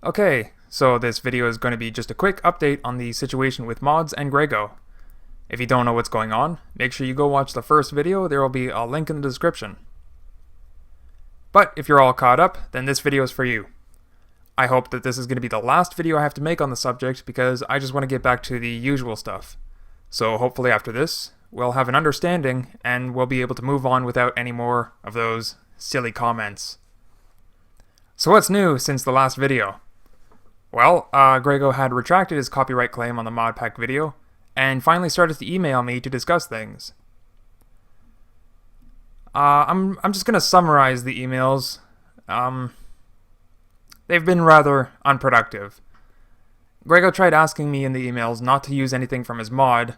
Okay, so this video is going to be just a quick update on the situation with mods and Grego. If you don't know what's going on, make sure you go watch the first video, there will be a link in the description. But if you're all caught up, then this video is for you. I hope that this is going to be the last video I have to make on the subject because I just want to get back to the usual stuff. So hopefully after this, we'll have an understanding and we'll be able to move on without any more of those silly comments. So what's new since the last video? Well, Grego had retracted his copyright claim on the modpack video, and finally started to email me to discuss things. I'm just gonna summarize the emails. They've been rather unproductive. Grego tried asking me in the emails not to use anything from his mod,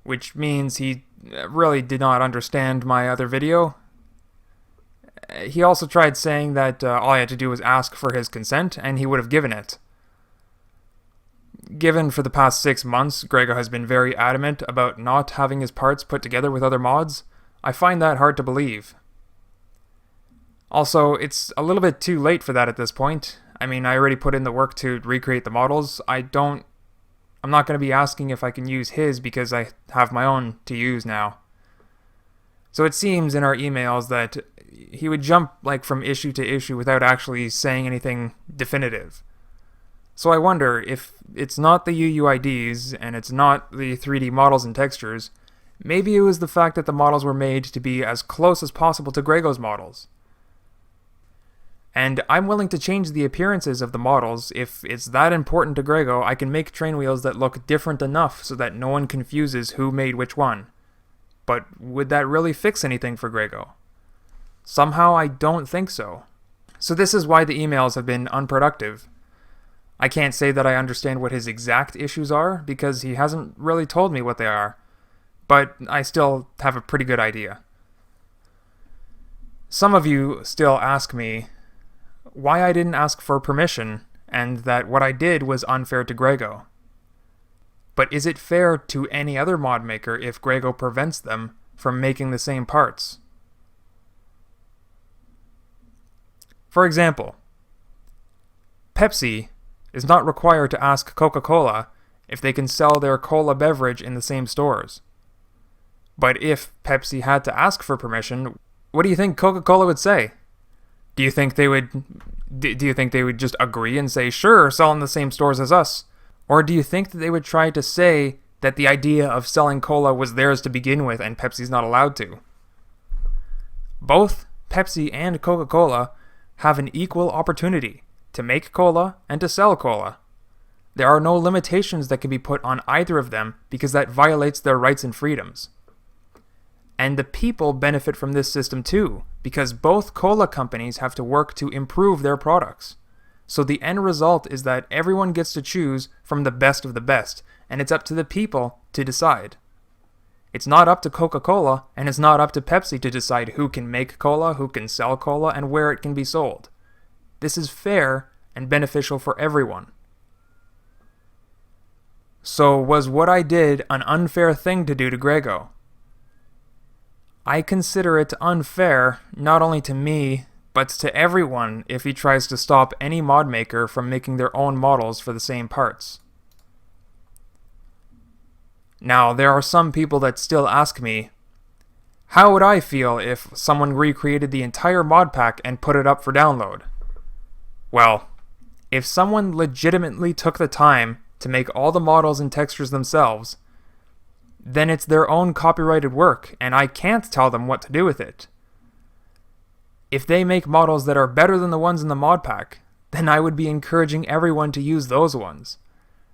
which means he really did not understand my other video. He also tried saying that all I had to do was ask for his consent, and he would have given it. Given for the past 6 months, Grego has been very adamant about not having his parts put together with other mods. I find that hard to believe. Also, it's a little bit too late for that at this point. I mean, I already put in the work to recreate the models. I'm not going to be asking if I can use his because I have my own to use now. So it seems in our emails that he would jump from issue to issue without actually saying anything definitive. So I wonder if it's not the UUIDs and it's not the 3D models and textures, maybe it was the fact that the models were made to be as close as possible to Grego's models. And I'm willing to change the appearances of the models. If it's that important to Grego, I can make train wheels that look different enough so that no one confuses who made which one. But would that really fix anything for Grego? Somehow I don't think so. So this is why the emails have been unproductive. I can't say that I understand what his exact issues are, because he hasn't really told me what they are, but I still have a pretty good idea. Some of you still ask me why I didn't ask for permission, and that what I did was unfair to Grego. But is it fair to any other mod maker if Grego prevents them from making the same parts? For example, Pepsi is not required to ask Coca-Cola if they can sell their cola beverage in the same stores. But if Pepsi had to ask for permission, what do you think Coca-Cola would say? Do you think they would just agree and say, sure, sell in the same stores as us? Or do you think that they would try to say that the idea of selling cola was theirs to begin with and Pepsi's not allowed to? Both Pepsi and Coca-Cola have an equal opportunity to make cola and to sell cola. There are no limitations that can be put on either of them because that violates their rights and freedoms. And the people benefit from this system too, because both cola companies have to work to improve their products. So the end result is that everyone gets to choose from the best of the best, and it's up to the people to decide. It's not up to Coca-Cola, and it's not up to Pepsi to decide who can make cola, who can sell cola, and where it can be sold. This is fair and beneficial for everyone. So was what I did an unfair thing to do to Grego? I consider it unfair not only to me, but to everyone if he tries to stop any mod maker from making their own models for the same parts. Now, there are some people that still ask me, how would I feel if someone recreated the entire mod pack and put it up for download? Well, if someone legitimately took the time to make all the models and textures themselves, then it's their own copyrighted work, and I can't tell them what to do with it. If they make models that are better than the ones in the mod pack, then I would be encouraging everyone to use those ones.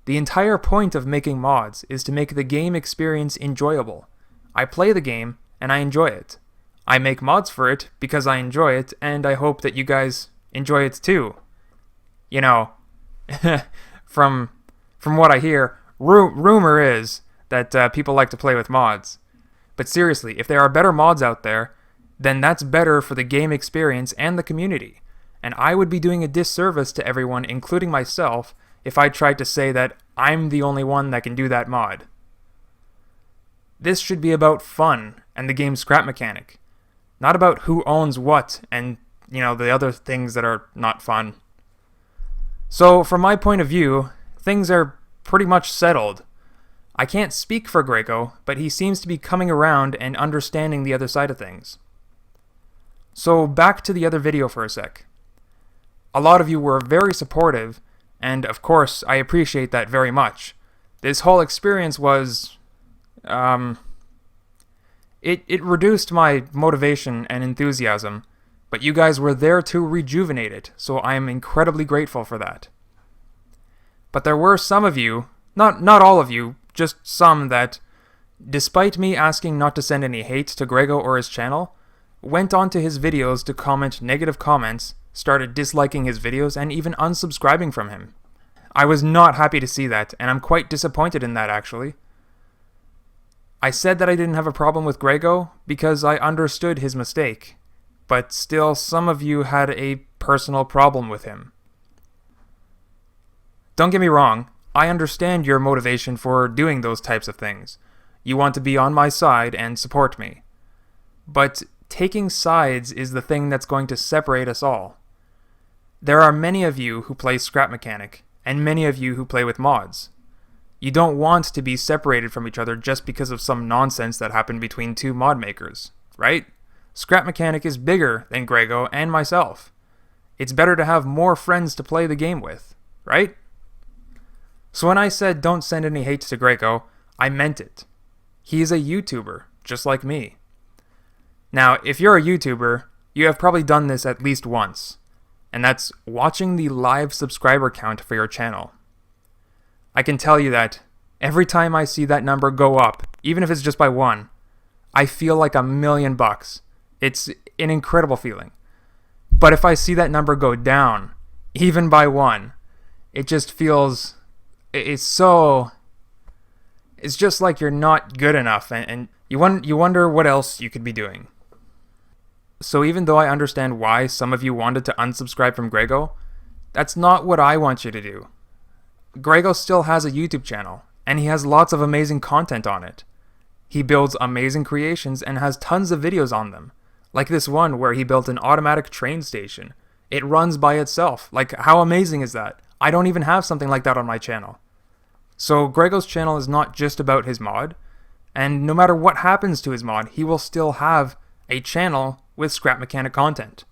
The entire point of making mods is to make the game experience enjoyable. I play the game, and I enjoy it. I make mods for it because I enjoy it, and I hope that you guys enjoy it too. You know, from what I hear, rumor is that people like to play with mods. But seriously, if there are better mods out there, then that's better for the game experience and the community. And I would be doing a disservice to everyone, including myself, if I tried to say that I'm the only one that can do that mod. This should be about fun and the game's scrap mechanic, not about who owns what and, the other things that are not fun. So, from my point of view, things are pretty much settled. I can't speak for Grego, but he seems to be coming around and understanding the other side of things. So, back to the other video for a sec. A lot of you were very supportive, and of course, I appreciate that very much. This whole experience was, it reduced my motivation and enthusiasm, but you guys were there to rejuvenate it, so I am incredibly grateful for that. But there were some of you, not all of you, just some that, despite me asking not to send any hate to Grego or his channel, went onto his videos to comment negative comments, started disliking his videos, and even unsubscribing from him. I was not happy to see that, and I'm quite disappointed in that, actually. I said that I didn't have a problem with Grego because I understood his mistake, but still some of you had a personal problem with him. Don't get me wrong, I understand your motivation for doing those types of things. You want to be on my side and support me. But taking sides is the thing that's going to separate us all. There are many of you who play Scrap Mechanic, and many of you who play with mods. You don't want to be separated from each other just because of some nonsense that happened between two mod makers, right? Scrap Mechanic is bigger than Grego and myself. It's better to have more friends to play the game with, right? So when I said don't send any hate to Grego, I meant it. He's a YouTuber, just like me. Now, if you're a YouTuber, you have probably done this at least once, and that's watching the live subscriber count for your channel. I can tell you that every time I see that number go up, even if it's just by 1, I feel like $1,000,000. It's an incredible feeling. But if I see that number go down, even by 1, it just feels, it's just like you're not good enough, and you wonder what else you could be doing. So even though I understand why some of you wanted to unsubscribe from Grego, that's not what I want you to do. Grego still has a YouTube channel, and he has lots of amazing content on it. He builds amazing creations and has tons of videos on them, like this one where he built an automatic train station. It runs by itself. Like, how amazing is that? I don't even have something like that on my channel. So Grego's channel is not just about his mod, and no matter what happens to his mod, he will still have a channel with Scrap Mechanic content.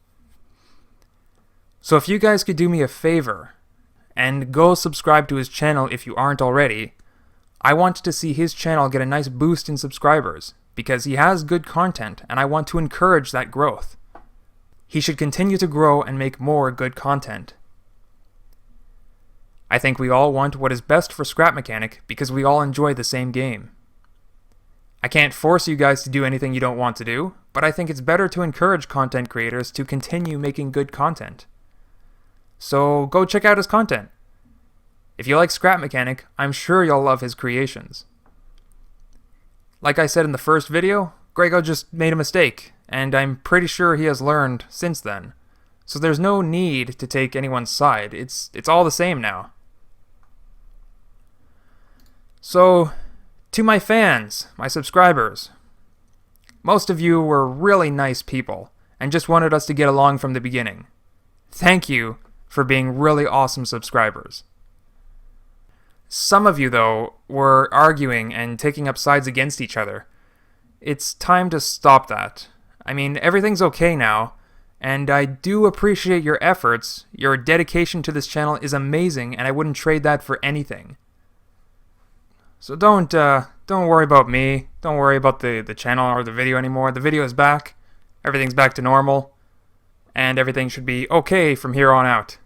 So if you guys could do me a favor and go subscribe to his channel if you aren't already, I want to see his channel get a nice boost in subscribers because he has good content and I want to encourage that growth. He should continue to grow and make more good content. I think we all want what is best for Scrap Mechanic because we all enjoy the same game. I can't force you guys to do anything you don't want to do, but I think it's better to encourage content creators to continue making good content. So go check out his content. If you like Scrap Mechanic, I'm sure you'll love his creations. Like I said in the first video, Grego just made a mistake, and I'm pretty sure he has learned since then. So there's no need to take anyone's side. It's all the same now. So, to my fans, my subscribers, most of you were really nice people and just wanted us to get along from the beginning. Thank you for being really awesome subscribers. Some of you, though, were arguing and taking up sides against each other. It's time to stop that. I mean, everything's okay now, and I do appreciate your efforts. Your dedication to this channel is amazing, and I wouldn't trade that for anything. So don't worry about me. Don't worry about the channel or the video anymore. The video is back. Everything's back to normal. And everything should be okay from here on out.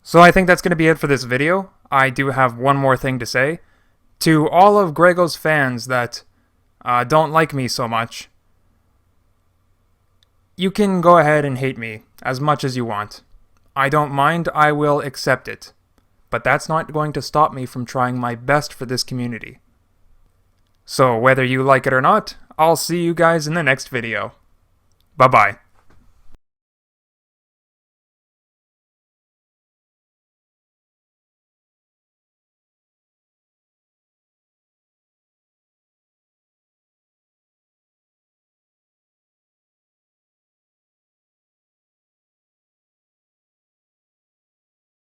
So I think that's going to be it for this video. I do have one more thing to say. To all of Grego's fans that don't like me so much, you can go ahead and hate me as much as you want. I don't mind. I will accept it. But that's not going to stop me from trying my best for this community. So whether you like it or not, I'll see you guys in the next video. Bye-bye.